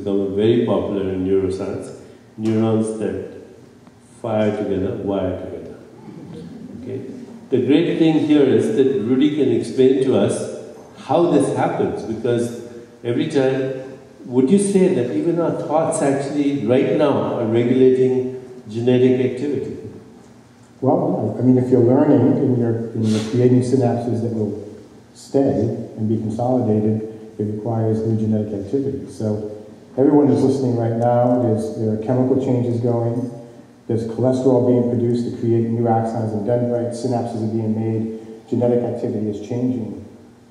become very popular in neuroscience. Neurons that fire together, wire together. Okay? The great thing here is that Rudy can explain to us how this happens, because every time, would you say that even our thoughts actually right now are regulating genetic activity? Well, I mean, if you're learning and you're creating synapses that will stay and be consolidated, it requires new genetic activity. So everyone who's listening right now, there are chemical changes going, there's cholesterol being produced to create new axons and dendrites, synapses are being made, genetic activity is changing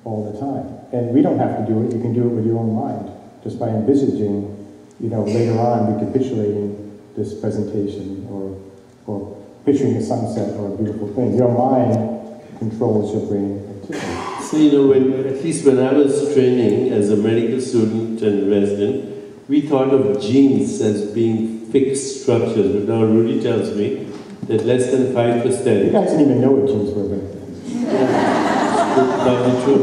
all the time. And we don't have to do it, you can do it with your own mind, just by envisaging, later on recapitulating this presentation or picturing a sunset or a beautiful thing. Your mind controls your brain activity. So, at least when I was training as a medical student and resident, we thought of genes as being fixed structures, but now Rudy tells me that less than 5%. You guys didn't even know what genes were back then. Probably true.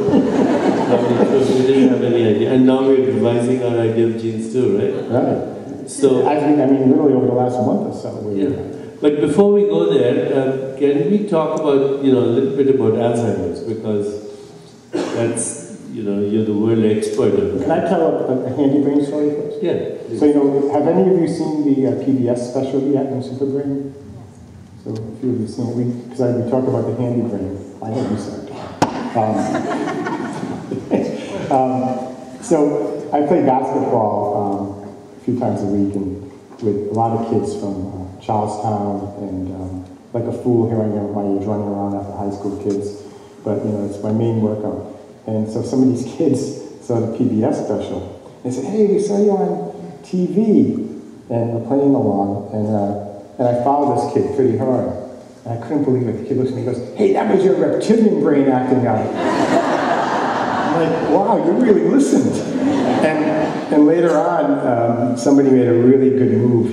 Probably true. We didn't have any idea. And now we're revising our idea of genes too, right? Right. So, I mean, literally over the last month or so. Yeah. But before we go there, can we talk about, a little bit about Alzheimer's, because that's, you're the world expert on it. Can I tell a handy brain story first? Yeah. So, have any of you seen the PBS special yet on Superbrain? So, a few of you seen it. Because we talked about the handy brain. I know you said. So, I play basketball a few times a week with a lot of kids from Charlestown, and like a fool here I am at my age running around after high school kids, but it's my main workout. And so some of these kids saw the PBS special. They said, "Hey, we saw you on TV," and we're playing along, and I followed this kid pretty hard, and I couldn't believe it. The kid looks at me and goes, "Hey, that was your reptilian brain acting out." I'm like, "Wow, you really listened." And later on, somebody made a really good move,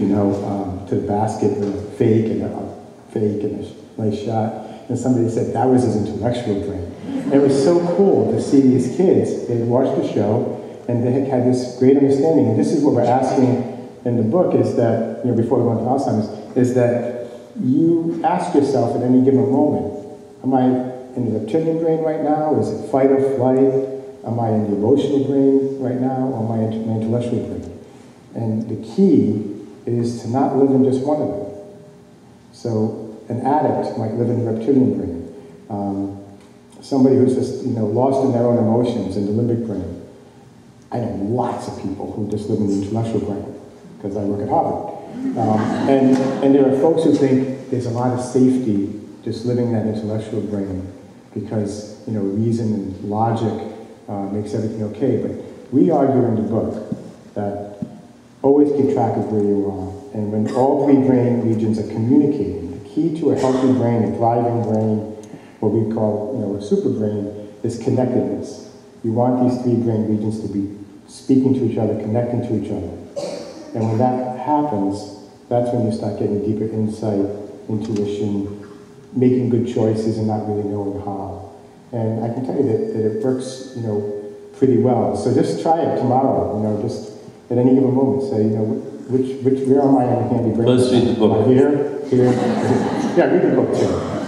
to the basket with a fake and a nice shot. And somebody said that was his intellectual brain. And it was so cool to see these kids. They had watched the show and they had this great understanding. And this is what we're asking in the book, is that, before we go into Alzheimer's, is that you ask yourself at any given moment, am I in the reptilian brain right now? Is it fight or flight? Am I in the emotional brain right now? Or am I in my intellectual brain? And the key is to not live in just one of them. So an addict might live in the reptilian brain. Somebody who's just lost in their own emotions in the limbic brain. I know lots of people who just live in the intellectual brain because I work at Harvard. And there are folks who think there's a lot of safety just living in that intellectual brain because reason and logic makes everything okay. But we argue in the book that always keep track of where you are. And when all three brain regions are communicating, the key to a healthy brain, a thriving brain, what we call a super brain, is connectedness. You want these three brain regions to be speaking to each other, connecting to each other. And when that happens, that's when you start getting deeper insight, intuition, making good choices and not really knowing how. And I can tell you that it works, pretty well. So just try it tomorrow, just at any given moment, say, where am I in a handy brain? Let's read the book. Here. Yeah, read the book too.